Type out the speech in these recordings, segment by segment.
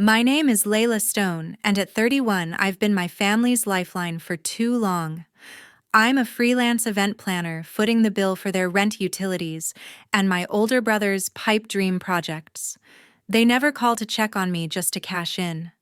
My name is Layla Stone, and at 31, I've been my family's lifeline for too long. I'm a freelance event planner, footing the bill for their rent utilities and my older brother's pipe dream projects. They never call to check on me just to cash in.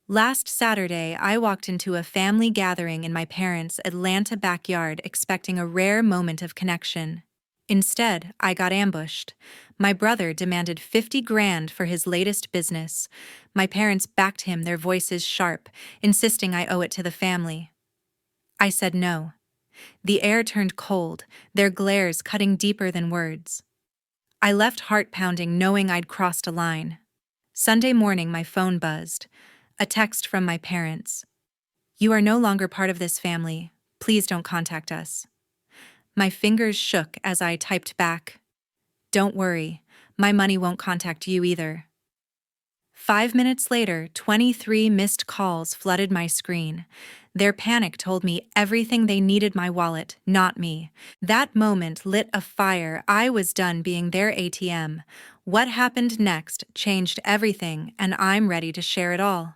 Last Saturday, I walked into a family gathering in my parents' Atlanta backyard expecting a rare moment of connection. Instead, I got ambushed. My brother demanded 50 grand for his latest business. My parents backed him, their voices sharp, insisting I owe it to the family. I said no. The air turned cold, their glares cutting deeper than words. I left heart pounding, knowing I'd crossed a line. Sunday morning, my phone buzzed. A text from my parents. "You are no longer part of this family. Please don't contact us." My fingers shook as I typed back, "Don't worry, my money won't contact you either." 5 minutes later, 23 missed calls flooded my screen. Their panic told me everything they needed: my wallet, not me. That moment lit a fire. I was done being their ATM. What happened next changed everything, and I'm ready to share it all.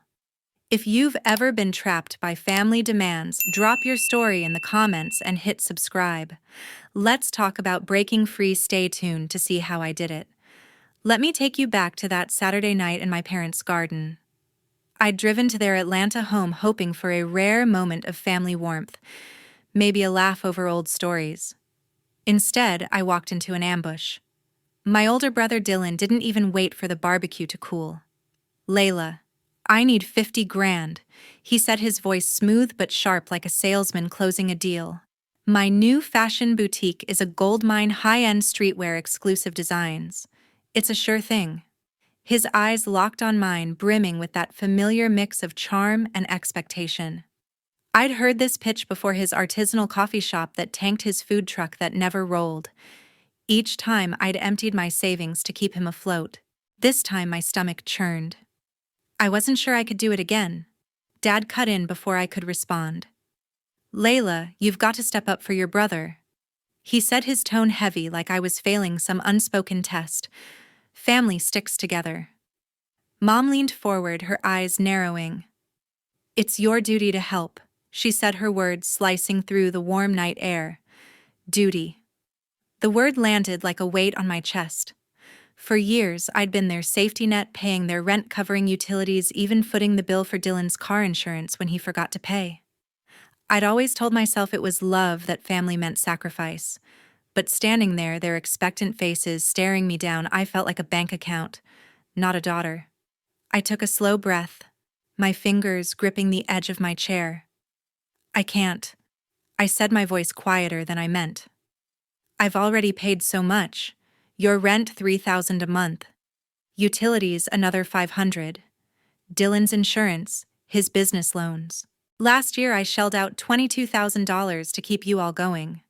If you've ever been trapped by family demands, drop your story in the comments and hit subscribe. Let's talk about breaking free. Stay tuned to see how I did it. Let me take you back to that Saturday night in my parents' garden. I'd driven to their Atlanta home hoping for a rare moment of family warmth, maybe a laugh over old stories. Instead, I walked into an ambush. My older brother Dylan didn't even wait for the barbecue to cool. "Layla, I need 50 grand, he said, his voice smooth but sharp like a salesman closing a deal. "My new fashion boutique is a goldmine, high-end streetwear, exclusive designs. It's a sure thing." His eyes locked on mine, brimming with that familiar mix of charm and expectation. I'd heard this pitch before: his artisanal coffee shop that tanked, his food truck that never rolled. Each time I'd emptied my savings to keep him afloat. This time my stomach churned. I wasn't sure I could do it again. Dad cut in before I could respond. "Layla, you've got to step up for your brother," he said, his tone heavy like I was failing some unspoken test. "Family sticks together." Mom leaned forward, her eyes narrowing. "It's your duty to help," she said, her words slicing through the warm night air. Duty. The word landed like a weight on my chest. For years, I'd been their safety net, paying their rent, covering utilities, even footing the bill for Dylan's car insurance when he forgot to pay. I'd always told myself it was love, that family meant sacrifice. But standing there, their expectant faces staring me down, I felt like a bank account, not a daughter. I took a slow breath, my fingers gripping the edge of my chair. "I can't," I said, my voice quieter than I meant. "I've already paid so much. Your rent $3,000 a month. Utilities another $500. Dylan's insurance, his business loans. Last year I shelled out $22,000 to keep you all going."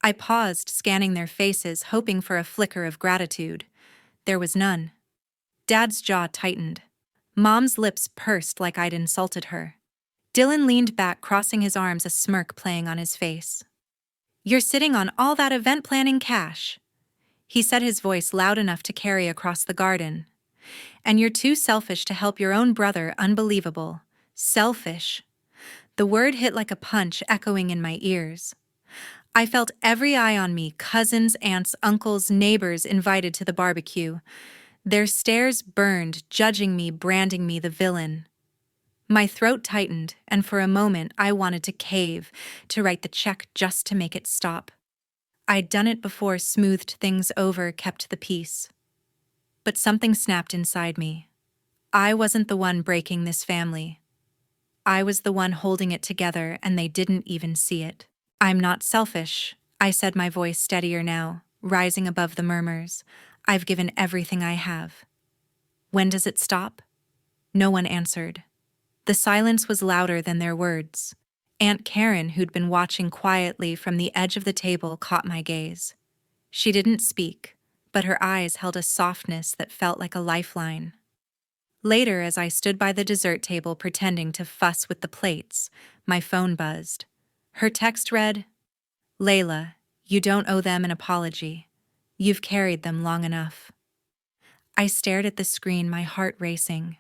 I paused, scanning their faces, hoping for a flicker of gratitude. There was none. Dad's jaw tightened. Mom's lips pursed like I'd insulted her. Dylan leaned back, crossing his arms, a smirk playing on his face. "You're sitting on all that event planning cash," he said, his voice loud enough to carry across the garden. "And you're too selfish to help your own brother." Unbelievable. Selfish. The word hit like a punch, echoing in my ears. I felt every eye on me: cousins, aunts, uncles, neighbors invited to the barbecue. Their stares burned, judging me, branding me the villain. My throat tightened, and for a moment I wanted to cave, to write the check just to make it stop. I'd done it before, smoothed things over, kept the peace. But something snapped inside me. I wasn't the one breaking this family. I was the one holding it together, and they didn't even see it. "I'm not selfish," I said, my voice steadier now, rising above the murmurs. "I've given everything I have." "When does it stop?" No one answered. The silence was louder than their words. Aunt Karen, who'd been watching quietly from the edge of the table, caught my gaze. She didn't speak, but her eyes held a softness that felt like a lifeline. Later, as I stood by the dessert table pretending to fuss with the plates, my phone buzzed. Her text read, "Layla, you don't owe them an apology. You've carried them long enough." I stared at the screen, my heart racing.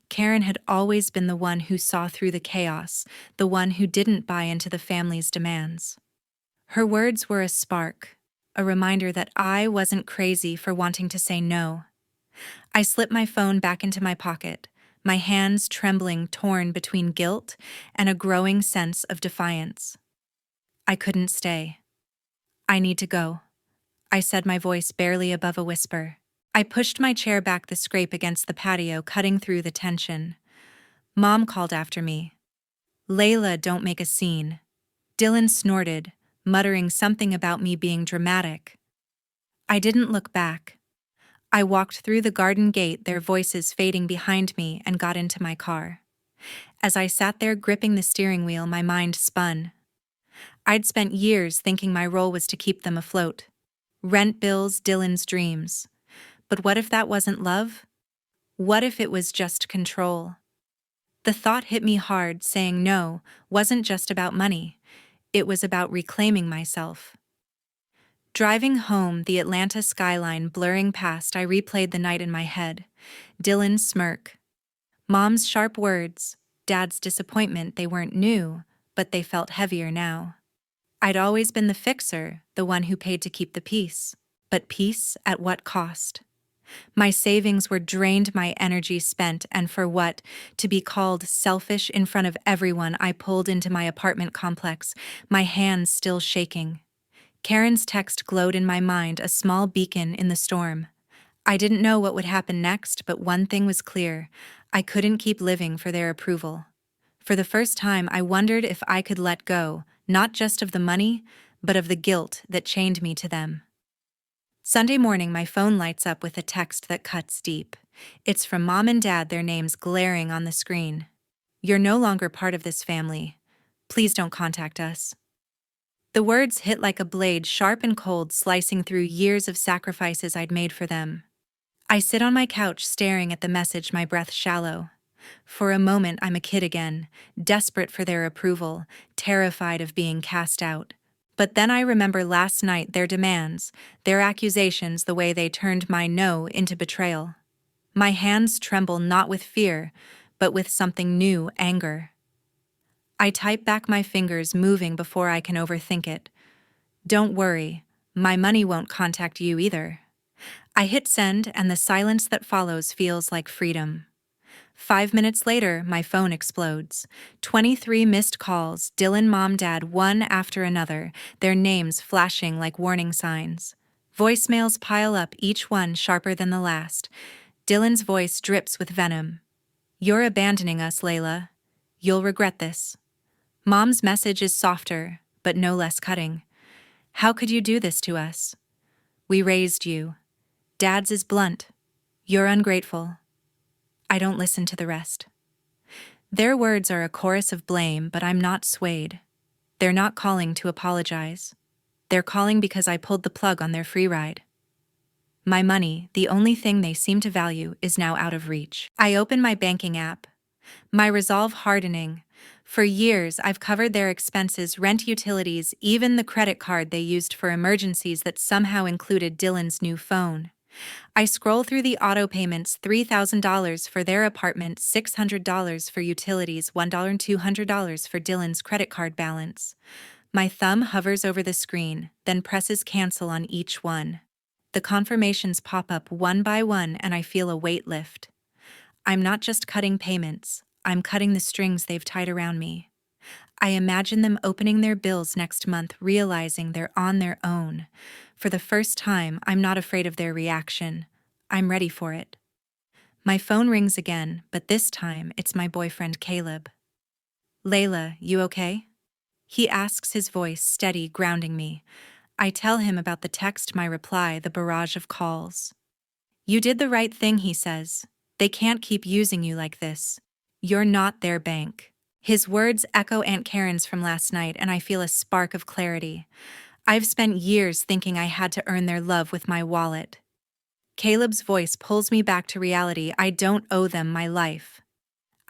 Karen had always been the one who saw through the chaos, the one who didn't buy into the family's demands. Her words were a spark, a reminder that I wasn't crazy for wanting to say no. I slipped my phone back into my pocket, my hands trembling, torn between guilt and a growing sense of defiance. I couldn't stay. I need to go, I said, my voice barely above a whisper. I pushed my chair back, the scrape against the patio cutting through the tension. Mom called after me. "Layla, don't make a scene." Dylan snorted, muttering something about me being dramatic. I didn't look back. I walked through the garden gate, their voices fading behind me, and got into my car. As I sat there gripping the steering wheel, my mind spun. I'd spent years thinking my role was to keep them afloat. Rent bills, Dylan's dreams. But what if that wasn't love? What if it was just control? The thought hit me hard. Saying no wasn't just about money. It was about reclaiming myself. Driving home, the Atlanta skyline blurring past, I replayed the night in my head. Dylan's smirk. Mom's sharp words. Dad's disappointment. They weren't new, but they felt heavier now. I'd always been the fixer, the one who paid to keep the peace. But peace at what cost? My savings were drained, my energy spent, and for what? To be called selfish in front of everyone. I pulled into my apartment complex, my hands still shaking. Karen's text glowed in my mind, a small beacon in the storm. I didn't know what would happen next, but one thing was clear. I couldn't keep living for their approval. For the first time, I wondered if I could let go, not just of the money, but of the guilt that chained me to them. Sunday morning, my phone lights up with a text that cuts deep. It's from Mom and Dad, their names glaring on the screen. "You're no longer part of this family. Please don't contact us." The words hit like a blade, sharp and cold, slicing through years of sacrifices I'd made for them. I sit on my couch staring at the message, my breath shallow. For a moment, I'm a kid again, desperate for their approval, terrified of being cast out. But then I remember last night, their demands, their accusations, the way they turned my no into betrayal. My hands tremble, not with fear, but with something new, anger. I type back, my fingers moving before I can overthink it. "Don't worry, my money won't contact you either." I hit send, and the silence that follows feels like freedom. 5 minutes later, my phone explodes. 23 missed calls, Dylan, Mom, Dad, one after another, their names flashing like warning signs. Voicemails pile up, each one sharper than the last. Dylan's voice drips with venom. "You're abandoning us, Layla. You'll regret this." Mom's message is softer, but no less cutting. "How could you do this to us? We raised you." Dad's is blunt. "You're ungrateful." I don't listen to the rest. Their words are a chorus of blame, but I'm not swayed. They're not calling to apologize. They're calling because I pulled the plug on their free ride. My money, the only thing they seem to value, is now out of reach. I open my banking app, my resolve hardening. For years, I've covered their expenses, rent, utilities, even the credit card they used for emergencies that somehow included Dylan's new phone. I scroll through the auto payments, $3,000 for their apartment, $600 for utilities, $1 and $200 for Dylan's credit card balance. My thumb hovers over the screen, then presses cancel on each one. The confirmations pop up one by one, and I feel a weight lift. I'm not just cutting payments, I'm cutting the strings they've tied around me. I imagine them opening their bills next month, realizing they're on their own. For the first time, I'm not afraid of their reaction. I'm ready for it. My phone rings again, but this time it's my boyfriend Caleb. "Layla, you okay?" He asks, his voice steady, grounding me. I tell him about the text, my reply, the barrage of calls. "You did the right thing," he says. "They can't keep using you like this. You're not their bank." His words echo Aunt Karen's from last night, and I feel a spark of clarity. I've spent years thinking I had to earn their love with my wallet. Caleb's voice pulls me back to reality. I don't owe them my life.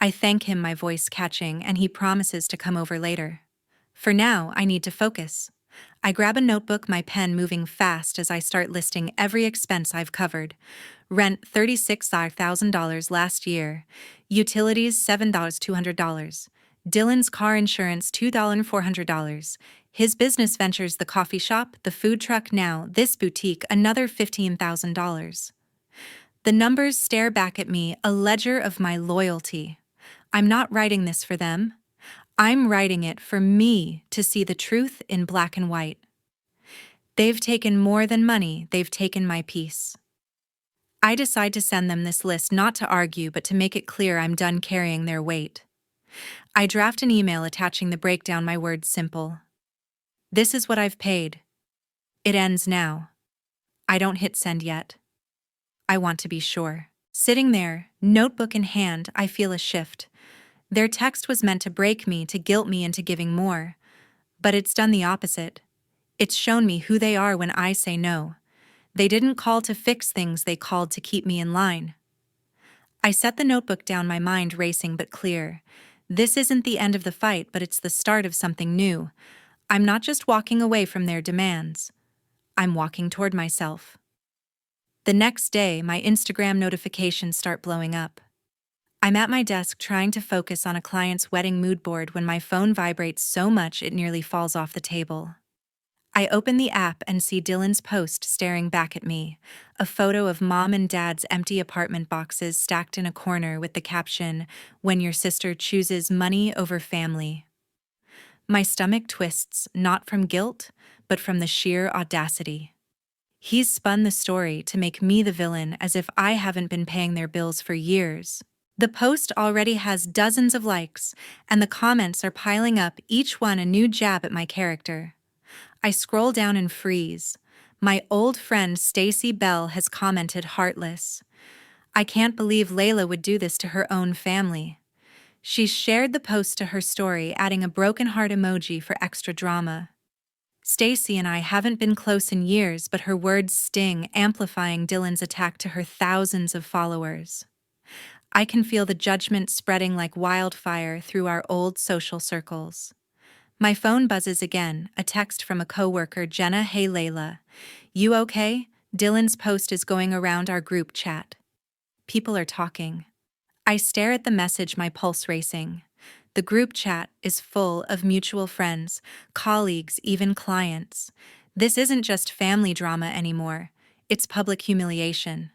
I thank him, my voice catching, and he promises to come over later. For now, I need to focus. I grab a notebook, my pen moving fast as I start listing every expense I've covered. Rent $36,000 last year. Utilities $7,200. Dylan's car insurance $2,400. His business ventures the coffee shop, the food truck now, this boutique another $15,000. The numbers stare back at me, a ledger of my loyalty. I'm not writing this for them. I'm writing it for me to see the truth in black and white. They've taken more than money, they've taken my peace. I decide to send them this list not to argue but to make it clear I'm done carrying their weight. I draft an email attaching the breakdown, my words simple. This is what I've paid. It ends now. I don't hit send yet. I want to be sure. Sitting there, notebook in hand, I feel a shift. Their text was meant to break me, to guilt me into giving more. But it's done the opposite. It's shown me who they are when I say no. They didn't call to fix things, they called to keep me in line. I set the notebook down, my mind racing but clear. This isn't the end of the fight, but it's the start of something new. I'm not just walking away from their demands. I'm walking toward myself. The next day, my Instagram notifications start blowing up. I'm at my desk trying to focus on a client's wedding mood board when my phone vibrates so much it nearly falls off the table. I open the app and see Dylan's post staring back at me, a photo of mom and dad's empty apartment boxes stacked in a corner with the caption, "When your sister chooses money over family." My stomach twists, not from guilt, but from the sheer audacity. He's spun the story to make me the villain as if I haven't been paying their bills for years. The post already has dozens of likes, and the comments are piling up, each one a new jab at my character. I scroll down and freeze. My old friend Stacy Bell has commented heartless. I can't believe Layla would do this to her own family. She's shared the post to her story, adding a broken heart emoji for extra drama. Stacy and I haven't been close in years, but her words sting, amplifying Dylan's attack to her thousands of followers. I can feel the judgment spreading like wildfire through our old social circles. My phone buzzes again, a text from a coworker, Jenna. "Hey Layla, you okay? Dylan's post is going around our group chat. People are talking." I stare at the message, my pulse racing. The group chat is full of mutual friends, colleagues, even clients. This isn't just family drama anymore, it's public humiliation.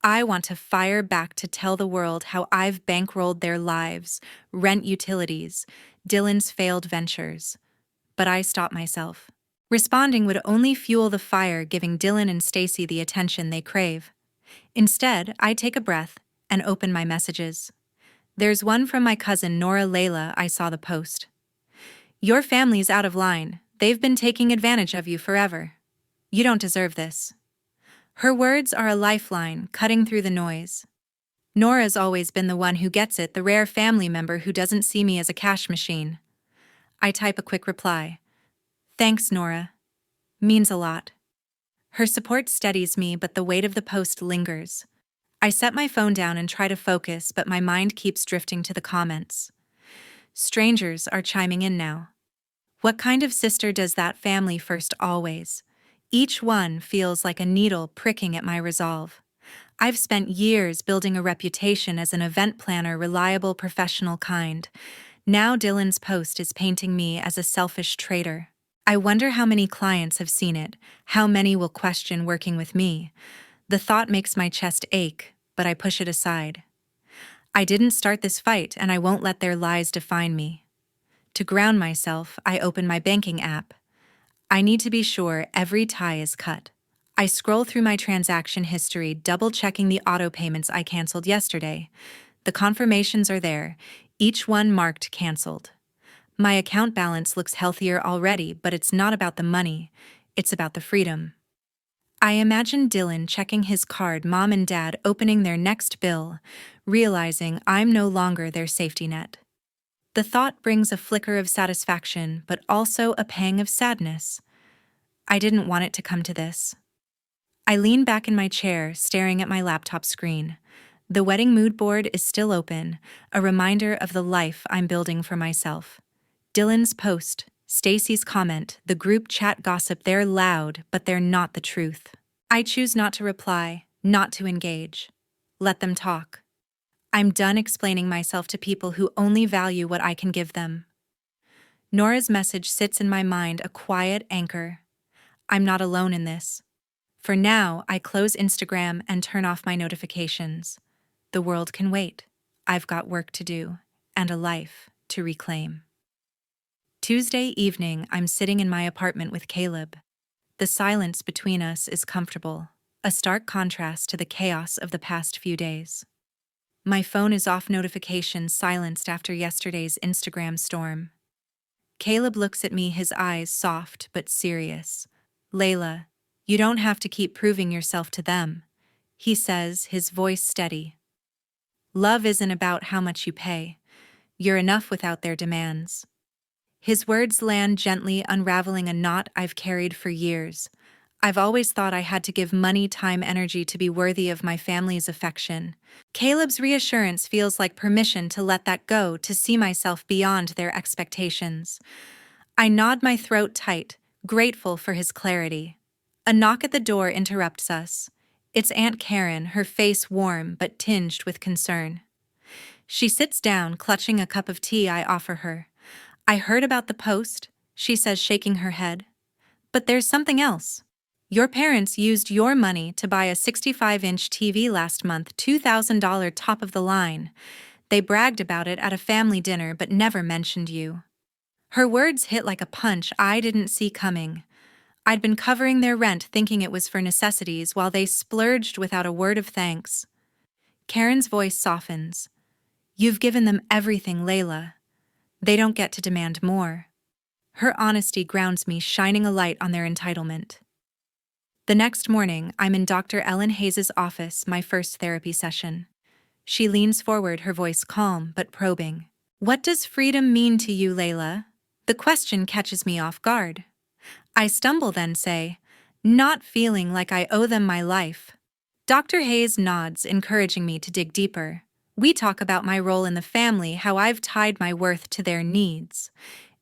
I want to fire back to tell the world how I've bankrolled their lives, rent utilities, Dylan's failed ventures. But I stop myself. Responding would only fuel the fire, giving Dylan and Stacy the attention they crave. Instead, I take a breath and open my messages. There's one from my cousin Nora. "Layla, I saw the post. Your family's out of line. They've been taking advantage of you forever. You don't deserve this." Her words are a lifeline, cutting through the noise. Nora's always been the one who gets it, the rare family member who doesn't see me as a cash machine. I type a quick reply. "Thanks, Nora. Means a lot." Her support steadies me, but the weight of the post lingers. I set my phone down and try to focus, but my mind keeps drifting to the comments. Strangers are chiming in now. What kind of sister does that family first always? Each one feels like a needle pricking at my resolve. I've spent years building a reputation as an event planner, reliable, professional kind. Now Dylan's post is painting me as a selfish traitor. I wonder how many clients have seen it, how many will question working with me. The thought makes my chest ache, but I push it aside. I didn't start this fight, and I won't let their lies define me. To ground myself, I open my banking app. I need to be sure every tie is cut. I scroll through my transaction history, double-checking the auto payments I canceled yesterday. The confirmations are there, each one marked canceled. My account balance looks healthier already, but it's not about the money, it's about the freedom. I imagine Dylan checking his card, mom and dad opening their next bill, realizing I'm no longer their safety net. The thought brings a flicker of satisfaction, but also a pang of sadness. I didn't want it to come to this. I lean back in my chair, staring at my laptop screen. The wedding mood board is still open, a reminder of the life I'm building for myself. Dylan's post, Stacy's comment, the group chat gossip, they're loud, but they're not the truth. I choose not to reply. not to engage. Let them talk. I'm done explaining myself to people who only value what I can give them. Nora's message sits in my mind, a quiet anchor. I'm not alone in this. For now, I close Instagram and turn off my notifications. The world can wait. I've got work to do, and a life to reclaim. Tuesday evening, I'm sitting in my apartment with Caleb. The silence between us is comfortable, a stark contrast to the chaos of the past few days. My phone is off, notifications silenced after yesterday's Instagram storm. Caleb looks at me, his eyes soft but serious. "Layla, you don't have to keep proving yourself to them," he says, his voice steady. "Love isn't about how much you pay. You're enough without their demands." His words land gently, unraveling a knot I've carried for years. I've always thought I had to give money, time, energy to be worthy of my family's affection. Caleb's reassurance feels like permission to let that go, to see myself beyond their expectations. I nod, my throat tight, grateful for his clarity. A knock at the door interrupts us. It's Aunt Karen, her face warm but tinged with concern. She sits down, clutching a cup of tea I offer her. "I heard about the post," she says, shaking her head. "But there's something else. Your parents used your money to buy a 65-inch TV last month, $2,000 top of the line. They bragged about it at a family dinner but never mentioned you." Her words hit like a punch I didn't see coming. I'd been covering their rent, thinking it was for necessities, while they splurged without a word of thanks. Karen's voice softens. "You've given them everything, Layla. They don't get to demand more." Her honesty grounds me, shining a light on their entitlement. The next morning, I'm in Dr. Ellen Hayes' office, my first therapy session. She leans forward, her voice calm but probing. "What does freedom mean to you, Layla?" The question catches me off guard. I stumble, then say, "Not feeling like I owe them my life." Dr. Hayes nods, encouraging me to dig deeper. We talk about my role in the family, how I've tied my worth to their needs.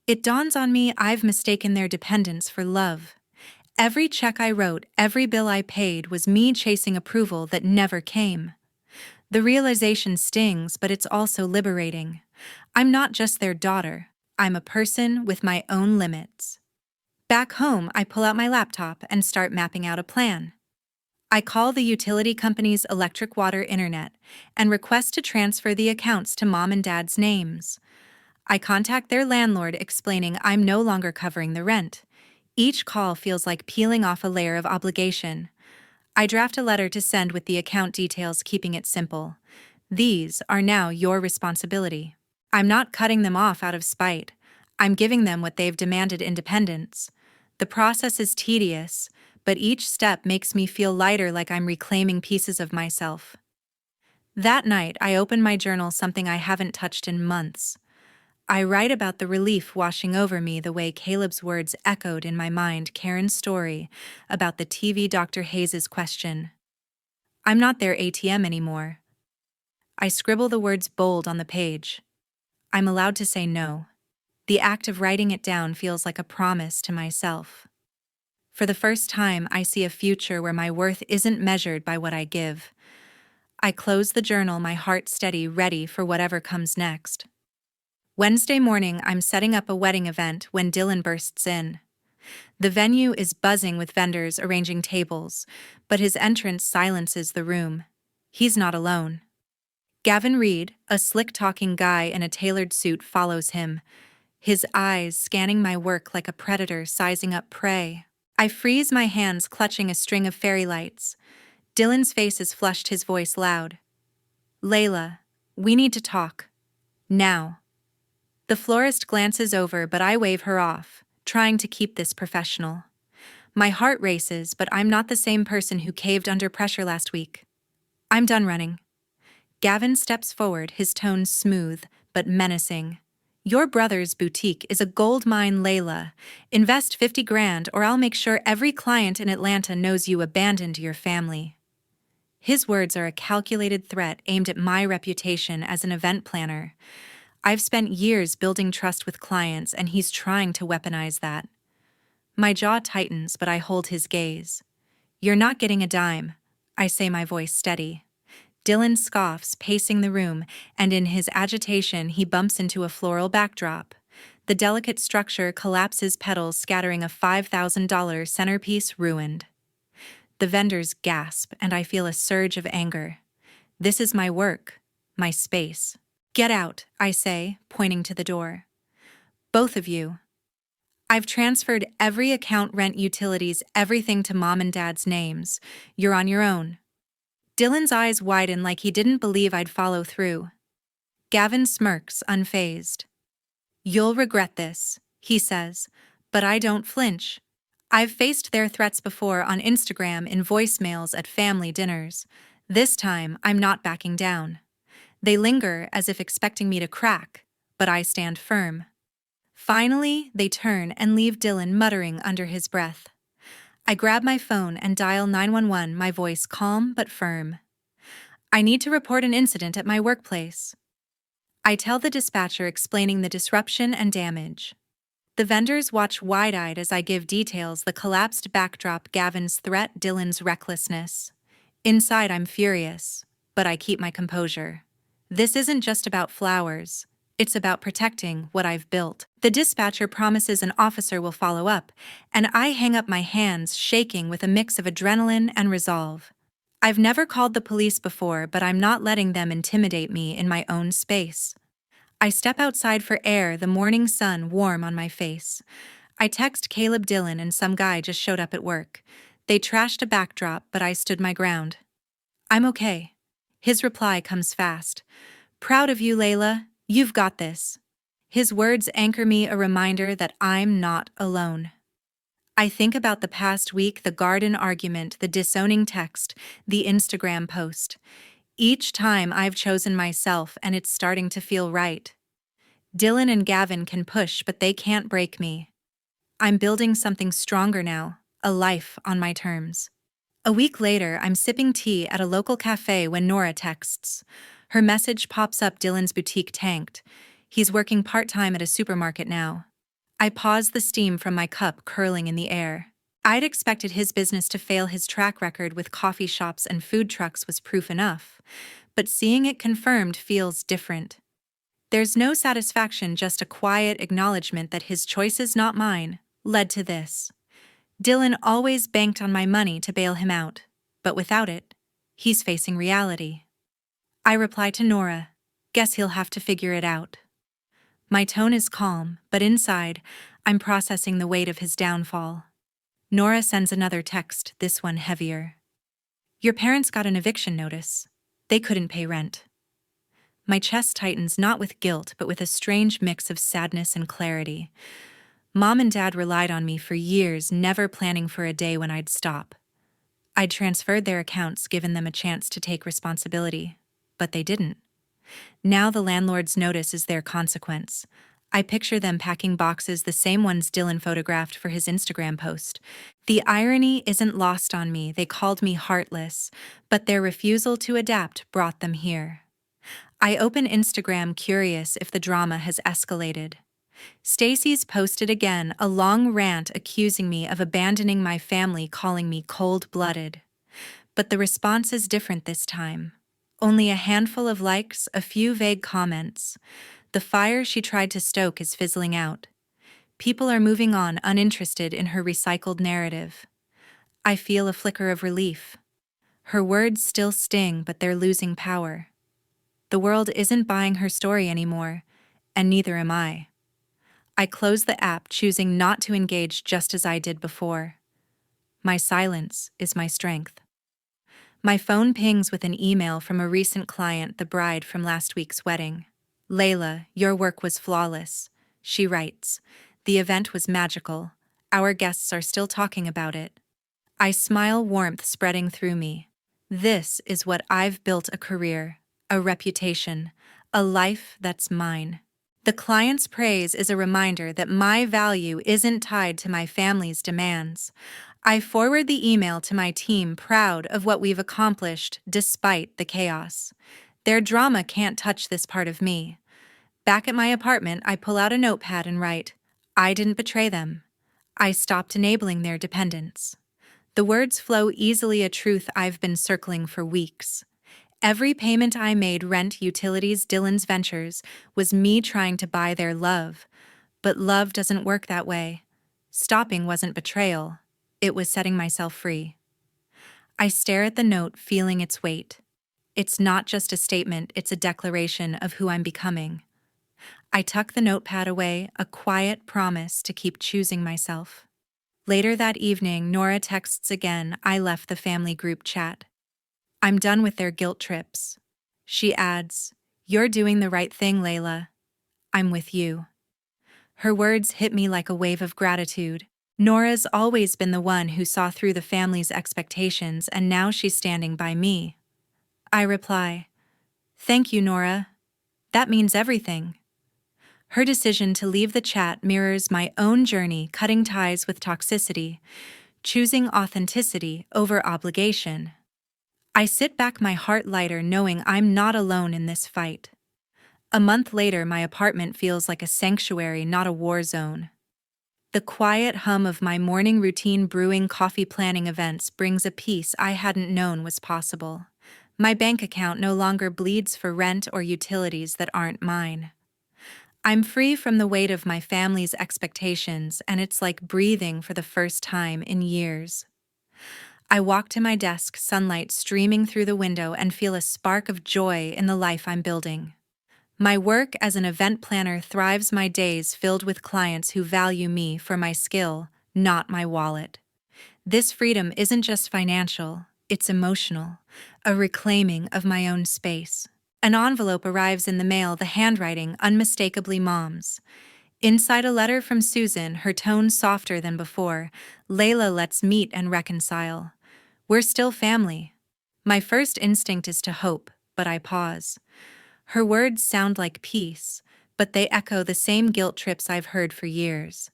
It dawns on me I've mistaken their dependence for love. Every check I wrote, every bill I paid was me chasing approval that never came. The realization stings, but it's also liberating. I'm not just their daughter. I'm a person with my own limits. Back home, I pull out my laptop and start mapping out a plan. I call the utility company's electric, water, internet and request to transfer the accounts to Mom and Dad's names. I contact their landlord, explaining I'm no longer covering the rent. Each call feels like peeling off a layer of obligation. I draft a letter to send with the account details, keeping it simple. "These are now your responsibility." I'm not cutting them off out of spite. I'm giving them what they've demanded: independence. The process is tedious, but each step makes me feel lighter, like I'm reclaiming pieces of myself. That night, I open my journal, something I haven't touched in months. I write about the relief washing over me, the way Caleb's words echoed in my mind, Karen's story about the TV, Dr. Hayes' question. I'm not their ATM anymore. I scribble the words bold on the page. I'm allowed to say no. The act of writing it down feels like a promise to myself. For the first time, I see a future where my worth isn't measured by what I give. I close the journal, my heart steady, ready for whatever comes next. Wednesday morning, I'm setting up a wedding event when Dylan bursts in. The venue is buzzing with vendors arranging tables, but his entrance silences the room. He's not alone. Gavin Reed, a slick-talking guy in a tailored suit, follows him, his eyes scanning my work like a predator sizing up prey. I freeze, my hands clutching a string of fairy lights. Dylan's face is flushed, his voice loud. "Layla, we need to talk. Now." The florist glances over, but I wave her off, trying to keep this professional. My heart races, but I'm not the same person who caved under pressure last week. "I'm done running." Gavin steps forward, his tone smooth but menacing. "Your brother's boutique is a gold mine, Layla. Invest 50 grand or I'll make sure every client in Atlanta knows you abandoned your family." His words are a calculated threat aimed at my reputation as an event planner. I've spent years building trust with clients, and he's trying to weaponize that. My jaw tightens, but I hold his gaze. "You're not getting a dime. I say, my voice steady. Dylan scoffs, pacing the room, and in his agitation he bumps into a floral backdrop. The delicate structure collapses, petals scattering, a $5,000 centerpiece ruined. The vendors gasp, and I feel a surge of anger. This is my work, my space. Get out, I say, pointing to the door. Both of you. I've transferred every account, rent, utilities, everything to Mom and Dad's names. You're on your own. Dylan's eyes widen like he didn't believe I'd follow through. Gavin smirks, unfazed. You'll regret this, he says, but I don't flinch. I've faced their threats before, on Instagram, in voicemails, at family dinners. This time, I'm not backing down. They linger as if expecting me to crack, but I stand firm. Finally, they turn and leave Dylan muttering under his breath. I grab my phone and dial 911, my voice calm but firm. I need to report an incident at my workplace. I tell the dispatcher, explaining the disruption and damage. The vendors watch wide-eyed as I give details: the collapsed backdrop, Gavin's threat, Dylan's recklessness. Inside, I'm furious, but I keep my composure. This isn't just about flowers. It's about protecting what I've built. The dispatcher promises an officer will follow up, and I hang up, my hands shaking with a mix of adrenaline and resolve. I've never called the police before, but I'm not letting them intimidate me in my own space. I step outside for air, the morning sun warm on my face. I text Caleb, Dylan and some guy just showed up at work. They trashed a backdrop, but I stood my ground. I'm okay. His reply comes fast. Proud of you, Layla. You've got this. His words anchor me, a reminder that I'm not alone. I think about the past week, the garden argument, the disowning text, the Instagram post. Each time I've chosen myself, and it's starting to feel right. Dylan and Gavin can push, but they can't break me. I'm building something stronger now, a life on my terms. A week later, I'm sipping tea at a local cafe when Nora texts. Her message pops up: Dylan's boutique tanked. He's working part-time at a supermarket now. I pause, the steam from my cup curling in the air. I'd expected his business to fail. His track record with coffee shops and food trucks was proof enough. But seeing it confirmed feels different. There's no satisfaction, just a quiet acknowledgement that his choices, not mine, led to this. Dylan always banked on my money to bail him out, but without it, he's facing reality. I reply to Nora, guess he'll have to figure it out. My tone is calm, but inside, I'm processing the weight of his downfall. Nora sends another text, this one heavier. Your parents got an eviction notice. They couldn't pay rent. My chest tightens, not with guilt, but with a strange mix of sadness and clarity. Mom and Dad relied on me for years, never planning for a day when I'd stop. I'd transferred their accounts, given them a chance to take responsibility, but they didn't. Now the landlord's notice is their consequence. I picture them packing boxes, the same ones Dylan photographed for his Instagram post. The irony isn't lost on me. They called me heartless, but their refusal to adapt brought them here. I open Instagram, curious if the drama has escalated. Stacy's posted again, a long rant accusing me of abandoning my family, calling me cold-blooded. But the response is different this time. Only a handful of likes, a few vague comments. The fire she tried to stoke is fizzling out. People are moving on, uninterested in her recycled narrative. I feel a flicker of relief. Her words still sting, but they're losing power. The world isn't buying her story anymore, and neither am I. I close the app, choosing not to engage, just as I did before. My silence is my strength. My phone pings with an email from a recent client, the bride from last week's wedding. Layla, your work was flawless, she writes. The event was magical. Our guests are still talking about it. I smile, warmth spreading through me. This is what I've built: a career, a reputation, a life that's mine. The client's praise is a reminder that my value isn't tied to my family's demands. I forward the email to my team, proud of what we've accomplished despite the chaos. Their drama can't touch this part of me. Back at my apartment, I pull out a notepad and write, I didn't betray them. I stopped enabling their dependence. The words flow easily, a truth I've been circling for weeks. Every payment I made, rent, utilities, Dylan's ventures, was me trying to buy their love. But love doesn't work that way. Stopping wasn't betrayal. It was setting myself free. I stare at the note, feeling its weight. It's not just a statement, it's a declaration of who I'm becoming. I tuck the notepad away, a quiet promise to keep choosing myself. Later that evening, Nora texts again. I left the family group chat. I'm done with their guilt trips. She adds, "You're doing the right thing, Layla. I'm with you." Her words hit me like a wave of gratitude. Nora's always been the one who saw through the family's expectations, and now she's standing by me. I reply, "Thank you, Nora. That means everything." Her decision to leave the chat mirrors my own journey, cutting ties with toxicity, choosing authenticity over obligation. I sit back, my heart lighter, knowing I'm not alone in this fight. A month later, my apartment feels like a sanctuary, not a war zone. The quiet hum of my morning routine, brewing coffee, planning events, brings a peace I hadn't known was possible. My bank account no longer bleeds for rent or utilities that aren't mine. I'm free from the weight of my family's expectations, and it's like breathing for the first time in years. I walk to my desk, sunlight streaming through the window, and feel a spark of joy in the life I'm building. My work as an event planner thrives, my days filled with clients who value me for my skill, not my wallet. This freedom isn't just financial, it's emotional, a reclaiming of my own space. An envelope arrives in the mail, the handwriting unmistakably Mom's. Inside, a letter from Susan, her tone softer than before. "Layla, let's meet and reconcile. We're still family." My first instinct is to hope, but I pause. Her words sound like peace, but they echo the same guilt trips I've heard for years.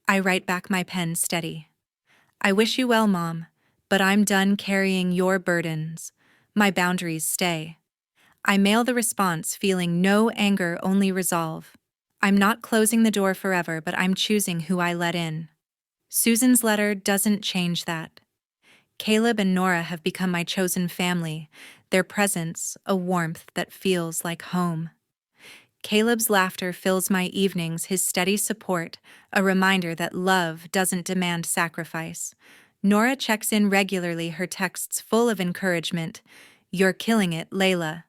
I write back, my pen steady. "I wish you well, Mom, but I'm done carrying your burdens. My boundaries stay." I mail the response, feeling no anger, only resolve. I'm not closing the door forever, but I'm choosing who I let in. Susan's letter doesn't change that. Caleb and Nora have become my chosen family, their presence a warmth that feels like home. Caleb's laughter fills my evenings, his steady support, a reminder that love doesn't demand sacrifice. Nora checks in regularly, her texts full of encouragement. "You're killing it, Layla."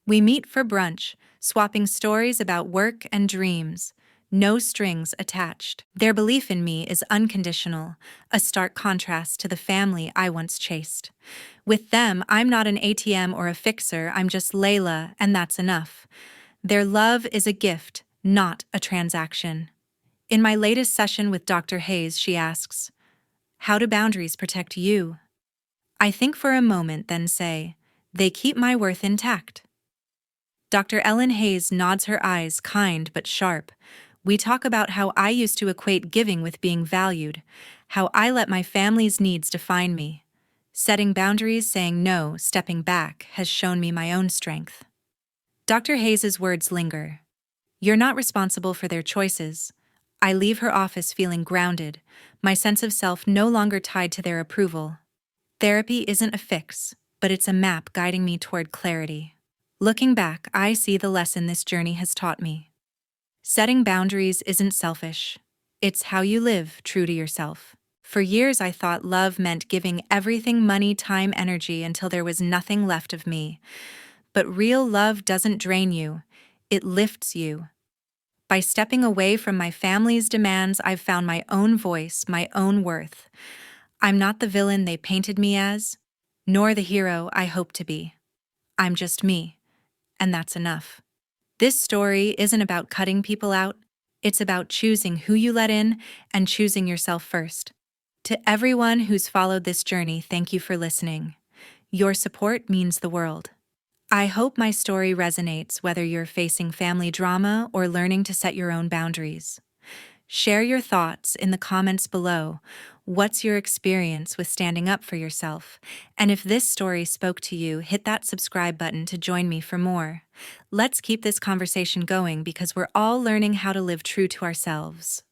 We meet for brunch, swapping stories about work and dreams. No strings attached. Their belief in me is unconditional, a stark contrast to the family I once chased. With them, I'm not an ATM or a fixer, I'm just Layla, and that's enough. Their love is a gift, not a transaction. In my latest session with Dr. Hayes, she asks, "How do boundaries protect you?" I think for a moment, then say, "They keep my worth intact." Dr. Ellen Hayes nods, her eyes kind but sharp. We talk about how I used to equate giving with being valued, how I let my family's needs define me. Setting boundaries, saying no, stepping back, has shown me my own strength. Dr. Hayes's words linger. "You're not responsible for their choices." I leave her office feeling grounded, my sense of self no longer tied to their approval. Therapy isn't a fix, but it's a map guiding me toward clarity. Looking back, I see the lesson this journey has taught me. Setting boundaries isn't selfish. It's how you live, true to yourself. For years, I thought love meant giving everything, money, time, energy, until there was nothing left of me. But real love doesn't drain you, it lifts you. By stepping away from my family's demands, I've found my own voice, my own worth. I'm not the villain they painted me as, nor the hero I hope to be. I'm just me. And that's enough. This story isn't about cutting people out, it's about choosing who you let in and choosing yourself first. To everyone who's followed this journey, thank you for listening. Your support means the world. I hope my story resonates, whether you're facing family drama or learning to set your own boundaries. Share your thoughts in the comments below. What's your experience with standing up for yourself? And if this story spoke to you, hit that subscribe button to join me for more. Let's keep this conversation going because we're all learning how to live true to ourselves.